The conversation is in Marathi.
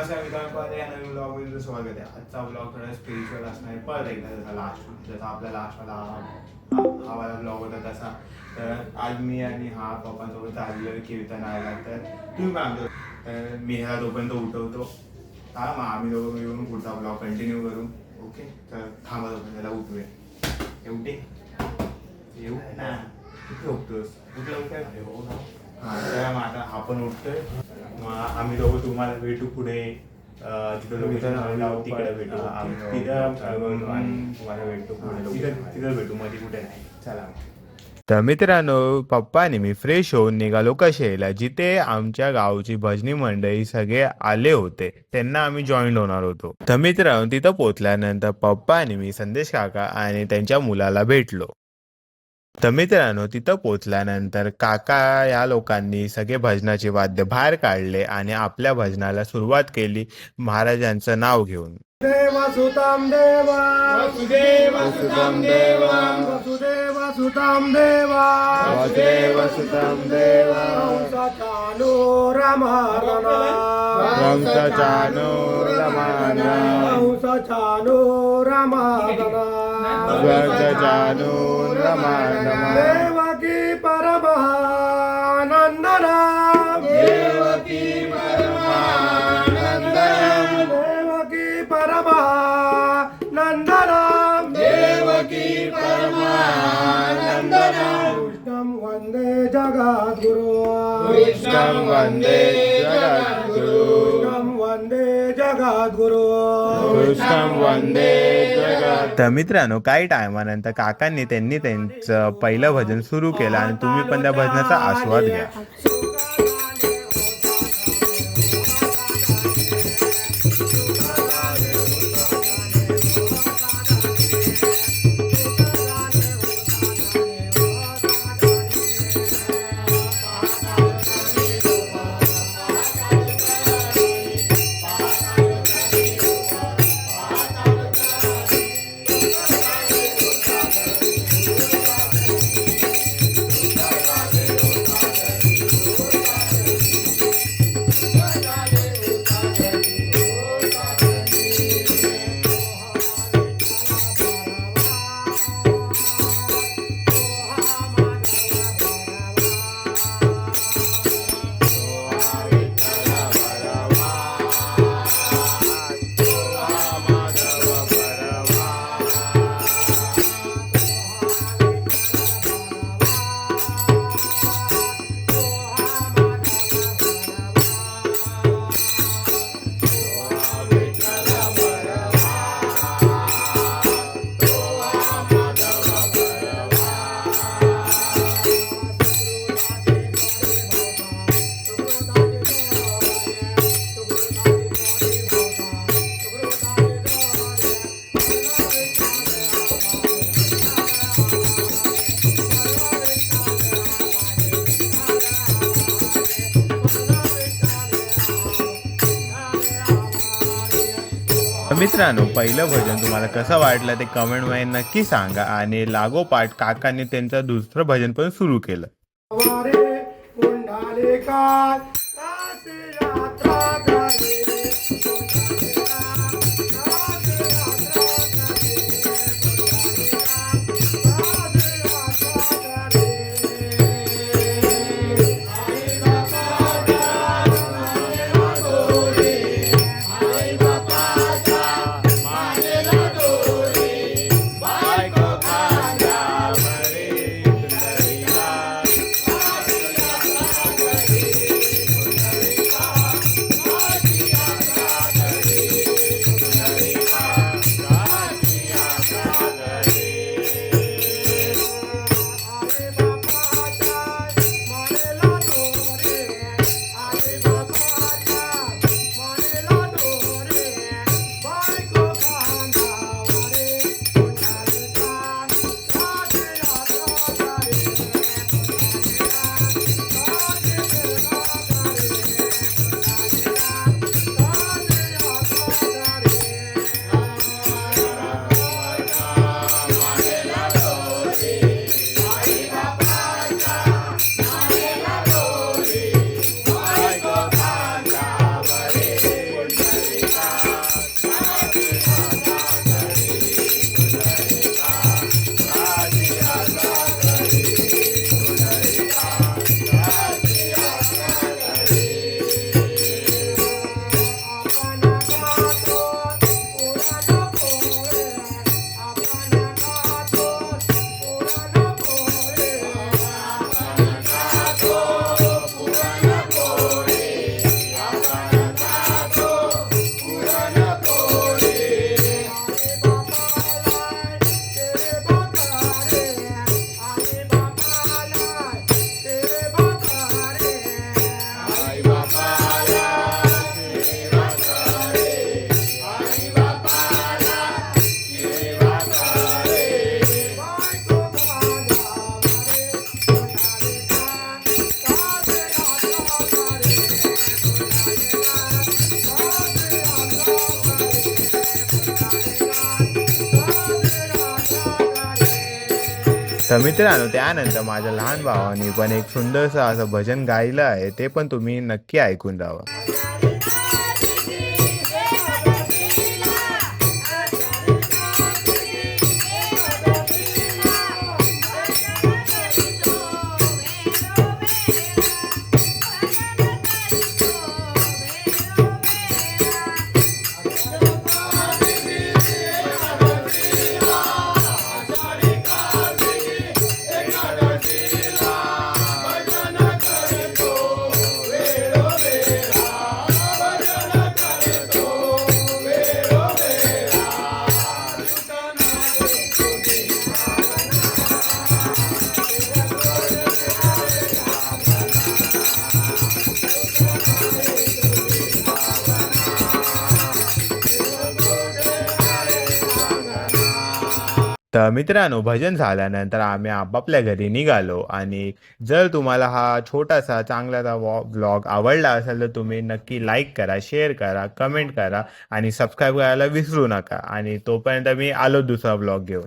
नमस्कार मित्रांनो, या नवीन ब्लॉग मध्ये स्वागत आहे. आजचा ब्लॉग थोडा स्पिरिच्युअल असणार आहे. परत एकदा जसा आपला लास्टवाला हा वाला ब्लॉग होता तसा. तर आज मी आणि हा पप्पांसोबत आलेलो कीर्तनाला. तर तुम्ही काय म्हणतो, मी ह्याला तोपर्यंत उठवतो. हा मग आम्ही दोघं मिळून पुढचा ब्लॉग कंटिन्यू करू. ओके, तर थांबा तोपर्यंत त्याला उठवे. एवढे येऊ ना, कुठे उठतोस? कुठे उठाय? हां, तर मग आता आपण उठतोय. मग आम्ही दोघं तुम्हाला भेटू पुढे, तिथं लोकेशन तिकडे भेटू. तिथं तुम्हाला भेटू पुढे, तिथं भेटू, मध्ये कुठे नाही. चला. तर मित्रांनो, पप्पा आणि मी फ्रेश होऊन निघालो कशेला, जिथे आमच्या गावची भजनी मंडळी सगळे आले होते. त्यांना आम्ही जॉईन होणार होतो. तर मित्रांनो, तिथं पोहोचल्यानंतर पप्पा आणि मी संदेश काका आणि त्यांच्या मुलाला भेटलो. तर मित्रांनो, तिथं पोहोचल्यानंतर काका या लोकांनी सगळे भजनाचे वाद्य बाहेर काढले आणि आपल्या भजनाला सुरुवात केली महाराजांचं नाव घेऊन. देवसुतं देवा वसुदेवसुतं देवा वसुदेवसुतं देवा वसुदेवसुतं देवा हंसचानो रमानना हंसचानो रमानना हंसचानो रमानना हंसचानो रमानना देवकी परमानंदना देवकी परमानंदना परमानंदनम देवकी परमानंदनम कृष्णं वन्दे जगद्गुरु कृष्णं वन्दे जगद्गुरु कृष्णं वन्दे जगद्गुरु कृष्णं वन्दे जगद्गुरु. तर मित्रांनो, काही टायमानंतर काकांनी त्यांचं पहिलं भजन सुरू केलं आणि तुम्ही पण त्या भजनाचा आस्वाद घ्या. मित्रांनो, पहिलं भजन तुम्हाला कसं वाटलं ते कमेंट मध्ये नक्की सांगा. आणि लागोपाठ काकांनी त्यांचं दुसरं भजन पण सुरू केलं. तर मित्रांनो त्यानंतर माझ्या लहान भावाने पण एक सुंदरसं असं भजन गायलं आहे, ते पण तुम्ही नक्की ऐकून जावं. तर मित्रांनो भजन झाल्यानंतर आम्ही आपापल्या घरी निघालो आणि जर तुम्हाला हा छोटासा चांगला व्लॉग आवडला असेल तर तुम्ही नक्की लाईक करा, शेअर करा, कमेंट करा आणि सबस्क्राईब करायला विसरू नका. आणि तोपर्यंत मी आलो दुसरा व्लॉग घेऊन.